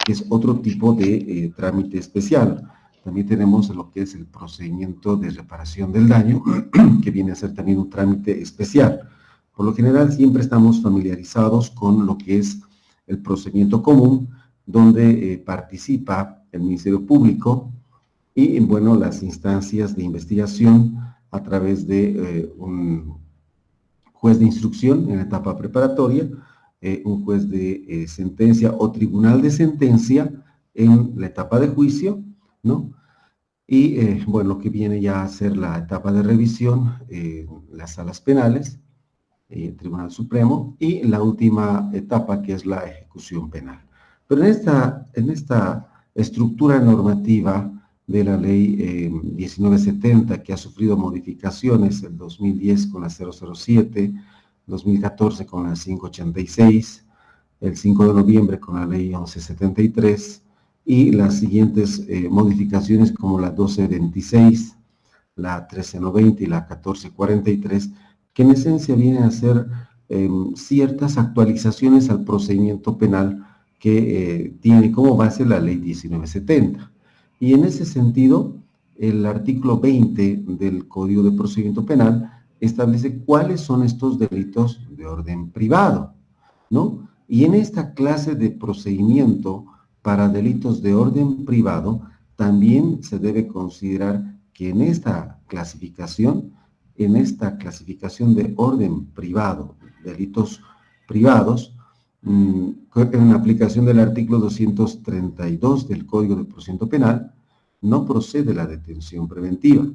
que es otro tipo de trámite especial. También tenemos lo que es el procedimiento de reparación del daño, que viene a ser también un trámite especial. Por lo general, siempre estamos familiarizados con lo que es el procedimiento común, donde participa el Ministerio Público y, bueno, las instancias de investigación a través de un juez de instrucción en la etapa preparatoria, un juez de sentencia o tribunal de sentencia en la etapa de juicio, ¿no? Y, bueno, lo que viene ya a ser la etapa de revisión, las salas penales, Tribunal Supremo, y la última etapa, que es la ejecución penal. Pero en esta estructura normativa de la ley 1970, que ha sufrido modificaciones el 2010 con la 007, 2014 con la 586, el 5 de noviembre con la ley 1173, y las siguientes modificaciones como la 1226, la 1390 y la 1443, que en esencia vienen a ser ciertas actualizaciones al procedimiento penal que tiene como base la ley 1970. Y en ese sentido, el artículo 20 del Código de Procedimiento Penal establece cuáles son estos delitos de orden privado, ¿no? Y en esta clase de procedimiento para delitos de orden privado, también se debe considerar que en esta clasificación de orden privado, delitos privados, en aplicación del artículo 232 del Código de Procedimiento Penal, no procede la detención preventiva.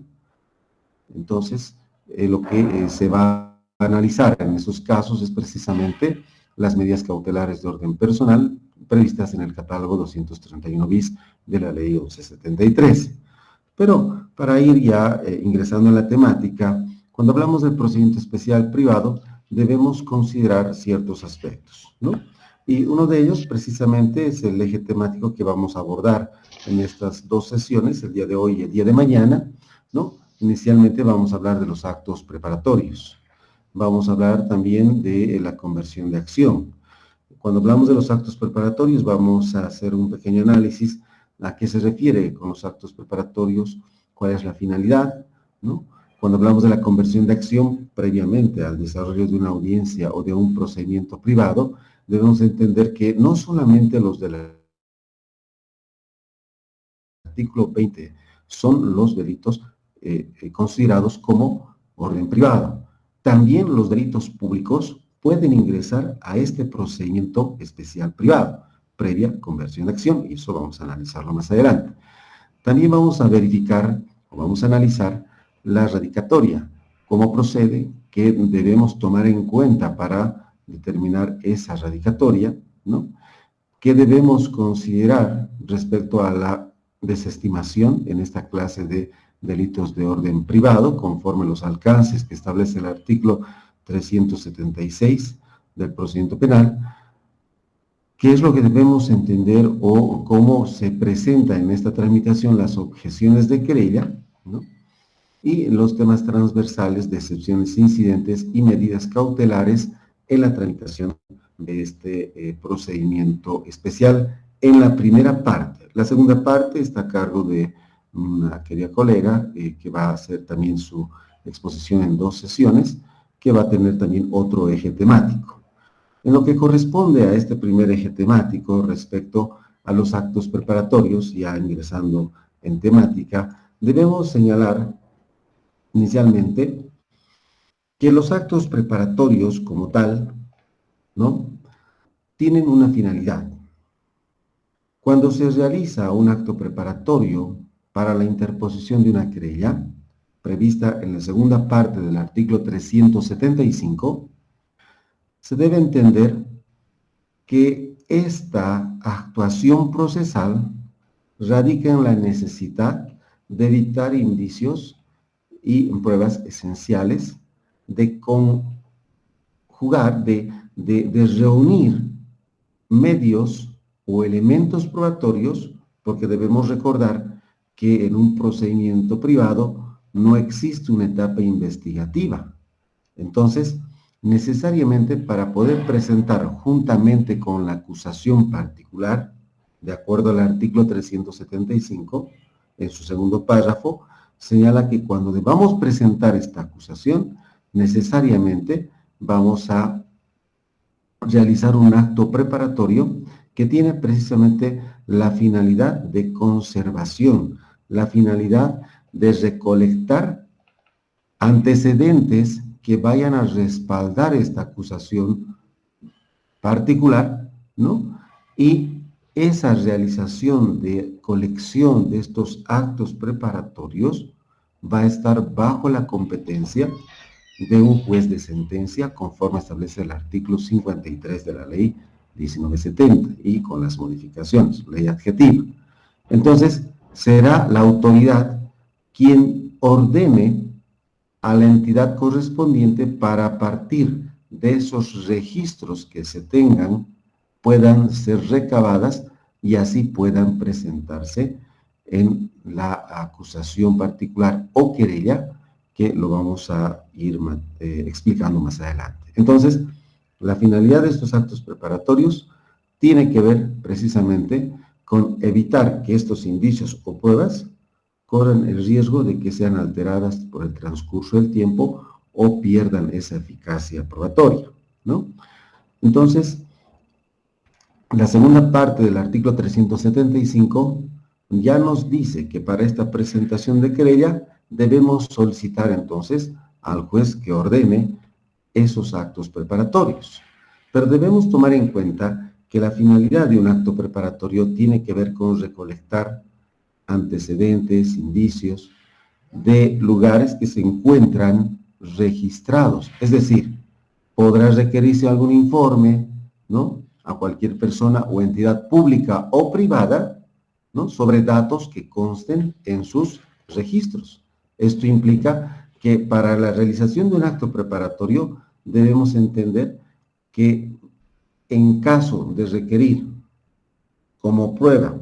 Entonces, lo que se va a analizar en esos casos es precisamente las medidas cautelares de orden personal previstas en el catálogo 231 bis de la ley 1173. Pero para ir ya ingresando en la temática, cuando hablamos del procedimiento especial privado, debemos considerar ciertos aspectos, ¿no? Y uno de ellos precisamente es el eje temático que vamos a abordar en estas dos sesiones, el día de hoy y el día de mañana, ¿no? Inicialmente vamos a hablar de los actos preparatorios. Vamos a hablar también de la conversión de acción. Cuando hablamos de los actos preparatorios, vamos a hacer un pequeño análisis a qué se refiere con los actos preparatorios, cuál es la finalidad, ¿no? Cuando hablamos de la conversión de acción previamente al desarrollo de una audiencia o de un procedimiento privado, debemos entender que no solamente los del artículo 20 son los delitos considerados como orden privado. También los delitos públicos pueden ingresar a este procedimiento especial privado, previa conversión de acción, y eso vamos a analizarlo más adelante. También vamos a verificar o vamos a analizar la radicatoria, cómo procede, qué debemos tomar en cuenta para determinar esa radicatoria, ¿no? ¿Qué debemos considerar respecto a la desestimación en esta clase de delitos de orden privado, conforme los alcances que establece el artículo 376 del procedimiento penal? ¿Qué es lo que debemos entender o cómo se presenta en esta tramitación las objeciones de querella, ¿no? Y los temas transversales de excepciones, incidentes y medidas cautelares en la tramitación de este procedimiento especial en la primera parte. La segunda parte está a cargo de una querida colega que va a hacer también su exposición en dos sesiones, que va a tener también otro eje temático. En lo que corresponde a este primer eje temático respecto a los actos preparatorios, ya ingresando en temática, debemos señalar inicialmente que los actos preparatorios como tal, ¿no?, tienen una finalidad. Cuando se realiza un acto preparatorio para la interposición de una querella, prevista en la segunda parte del artículo 375, se debe entender que esta actuación procesal radica en la necesidad de dictar indicios y pruebas esenciales, de conjugar, de reunir medios o elementos probatorios, porque debemos recordar que en un procedimiento privado no existe una etapa investigativa. Entonces, necesariamente para poder presentar juntamente con la acusación particular, de acuerdo al artículo 375, en su segundo párrafo, señala que cuando debamos presentar esta acusación, necesariamente vamos a realizar un acto preparatorio que tiene precisamente la finalidad de conservación, la finalidad de recolectar antecedentes que vayan a respaldar esta acusación particular, ¿no? Y esa realización de colección de estos actos preparatorios va a estar bajo la competencia de un juez de sentencia conforme establece el artículo 53 de la ley 1970 y con las modificaciones, ley adjetiva. Entonces, será la autoridad quien ordene a la entidad correspondiente para a partir de esos registros que se tengan puedan ser recabadas y así puedan presentarse en la acusación particular o querella que lo vamos a ir explicando más adelante. Entonces, la finalidad de estos actos preparatorios tiene que ver precisamente con evitar que estos indicios o pruebas corran el riesgo de que sean alteradas por el transcurso del tiempo o pierdan esa eficacia probatoria, ¿no? Entonces, la segunda parte del artículo 375 ya nos dice que para esta presentación de querella debemos solicitar entonces al juez que ordene esos actos preparatorios. Pero debemos tomar en cuenta que la finalidad de un acto preparatorio tiene que ver con recolectar antecedentes, indicios de lugares que se encuentran registrados. Es decir, podrá requerirse algún informe, ¿no?, a cualquier persona o entidad pública o privada, ¿no?, sobre datos que consten en sus registros. Esto implica que para la realización de un acto preparatorio debemos entender que en caso de requerir como prueba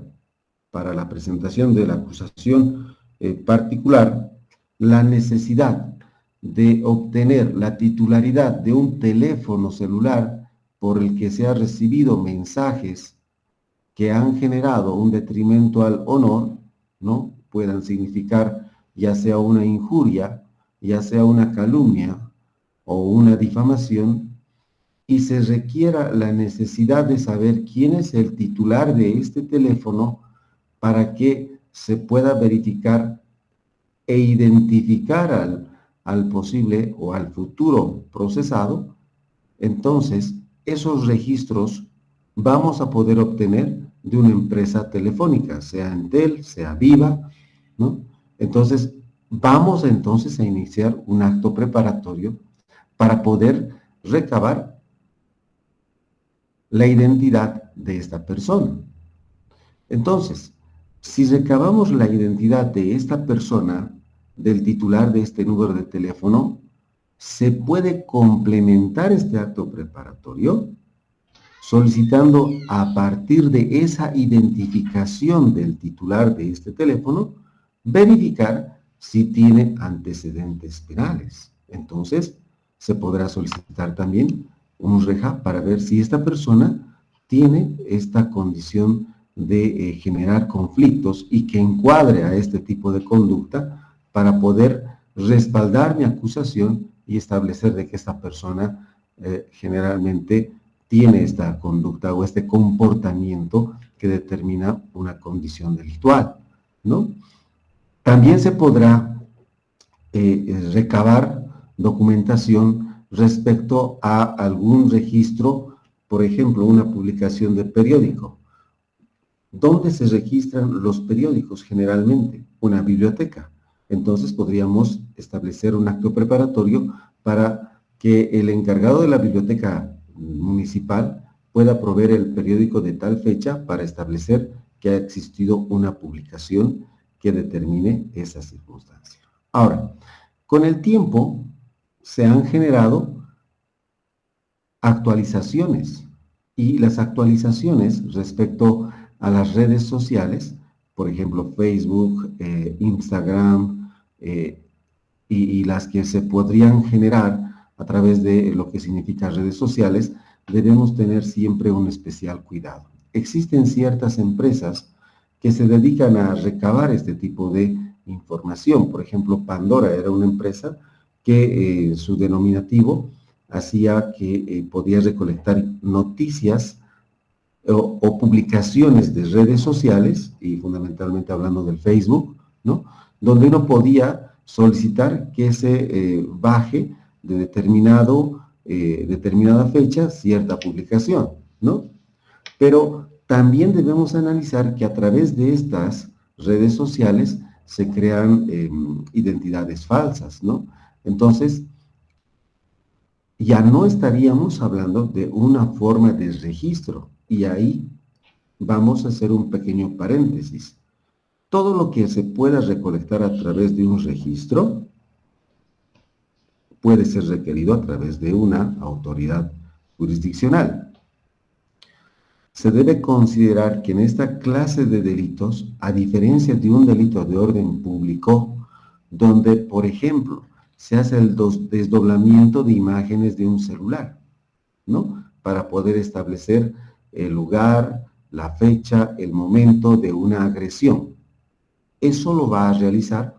para la presentación de la acusación particular, la necesidad de obtener la titularidad de un teléfono celular por el que se han recibido mensajes que han generado un detrimento al honor, ¿no?, puedan significar ya sea una injuria, ya sea una calumnia o una difamación, y se requiera la necesidad de saber quién es el titular de este teléfono para que se pueda verificar e identificar al posible o al futuro procesado. Entonces, esos registros vamos a poder obtener de una empresa telefónica, sea Entel, sea Viva, ¿no? Entonces, vamos entonces a iniciar un acto preparatorio para poder recabar la identidad de esta persona. Entonces, si recabamos la identidad de esta persona, del titular de este número de teléfono, se puede complementar este acto preparatorio solicitando a partir de esa identificación del titular de este teléfono, verificar si tiene antecedentes penales. Entonces, se podrá solicitar también un reja para ver si esta persona tiene esta condición de generar conflictos y que encuadre a este tipo de conducta para poder respaldar mi acusación y establecer de que esta persona generalmente tiene esta conducta o este comportamiento que determina una condición delictual, ¿no? También se podrá recabar documentación respecto a algún registro, por ejemplo, una publicación de periódico. ¿Dónde se registran los periódicos generalmente? Una biblioteca. Entonces podríamos establecer un acto preparatorio para que el encargado de la biblioteca municipal pueda proveer el periódico de tal fecha para establecer que ha existido una publicación que determine esa circunstancia. Ahora, con el tiempo se han generado actualizaciones y las actualizaciones respecto a las redes sociales, por ejemplo Facebook, Instagram y las que se podrían generar a través de lo que significa redes sociales, debemos tener siempre un especial cuidado. existen ciertas empresas que se dedican a recabar este tipo de información. Por ejemplo, Pandora era una empresa que su denominativo hacía que podía recolectar noticias o publicaciones de redes sociales, y fundamentalmente hablando del Facebook, ¿no? Donde uno podía solicitar que se baje de determinada fecha cierta publicación, ¿no? Pero también debemos analizar que a través de estas redes sociales se crean identidades falsas, ¿no? Entonces, ya no estaríamos hablando de una forma de registro. Y ahí vamos a hacer un pequeño paréntesis. Todo lo que se pueda recolectar a través de un registro puede ser requerido a través de una autoridad jurisdiccional. Se debe considerar que en esta clase de delitos, a diferencia de un delito de orden público, donde, por ejemplo, se hace el desdoblamiento de imágenes de un celular, ¿no? Para poder establecer el lugar, la fecha, el momento de una agresión. Eso lo va a realizar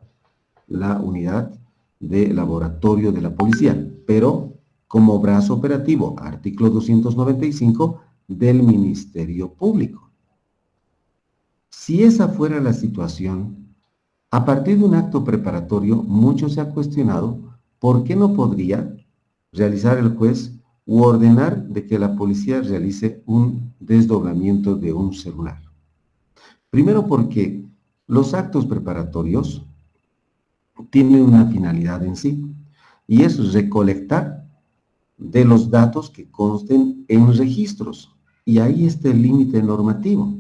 la unidad de laboratorio de la policía, pero como brazo operativo, artículo 295 del Ministerio Público. Si esa fuera la situación, a partir de un acto preparatorio, mucho se ha cuestionado por qué no podría realizar el juez u ordenar de que la policía realice un desdoblamiento de un celular. Primero porque los actos preparatorios tienen una finalidad en sí, y es recolectar de los datos que consten en registros, y ahí está el límite normativo,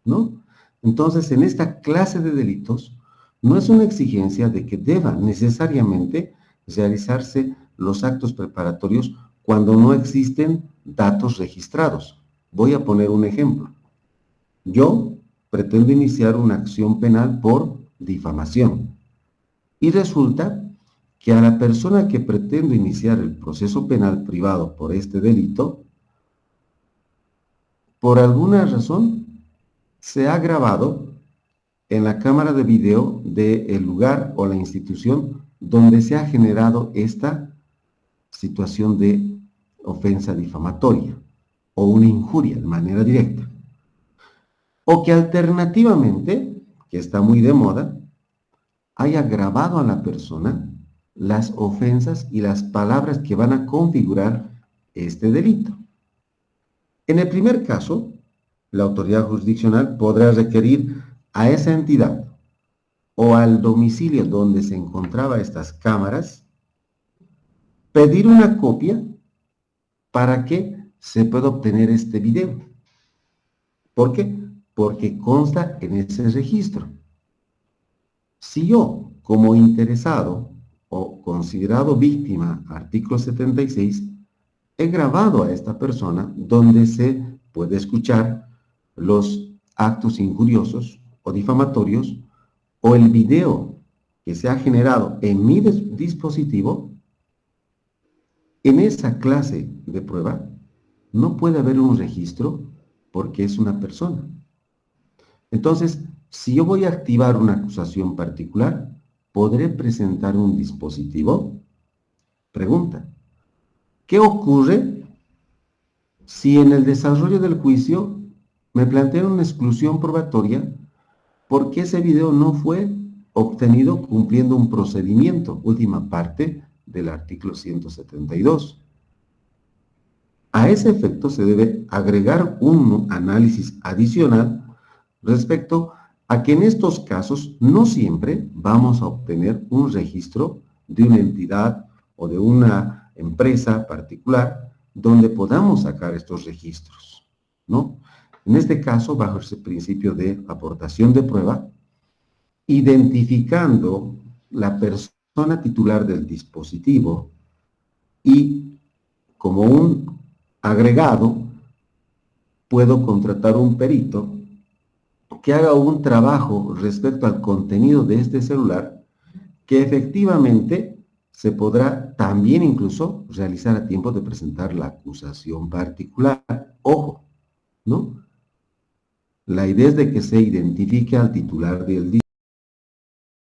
¿no? Entonces, en esta clase de delitos, no es una exigencia de que deba necesariamente realizarse los actos preparatorios cuando no existen datos registrados. Voy a poner un ejemplo. Yo pretendo iniciar una acción penal por difamación y resulta que a la persona que pretendo iniciar el proceso penal privado por este delito, por alguna razón, se ha grabado en la cámara de video del lugar o la institución donde se ha generado esta situación de ofensa difamatoria o una injuria de manera directa. O que alternativamente, que está muy de moda, haya grabado a la persona las ofensas y las palabras que van a configurar este delito. En el primer caso, la autoridad jurisdiccional podrá requerir a esa entidad o al domicilio donde se encontraban estas cámaras, pedir una copia para que se pueda obtener este video. ¿Por qué? Porque consta en ese registro. Si yo, como interesado o considerado víctima, artículo 76, he grabado a esta persona donde se puede escuchar los actos injuriosos o difamatorios o el video que se ha generado en mi dispositivo, en esa clase de prueba no puede haber un registro porque es una persona. Entonces, si yo voy a activar una acusación particular, ¿podré presentar un dispositivo? Pregunta. ¿Qué ocurre si en el desarrollo del juicio me plantean una exclusión probatoria porque ese video no fue obtenido cumpliendo un procedimiento, última parte del artículo 172? A ese efecto se debe agregar un análisis adicional respecto a que en estos casos no siempre vamos a obtener un registro de una entidad o de una empresa particular donde podamos sacar estos registros, ¿no? En este caso, bajo ese principio de aportación de prueba, identificando la persona titular del dispositivo y como un agregado, puedo contratar un perito que haga un trabajo respecto al contenido de este celular que efectivamente se podrá también incluso realizar a tiempo de presentar la acusación particular. Ojo, ¿no? La idea es de que se identifique al titular del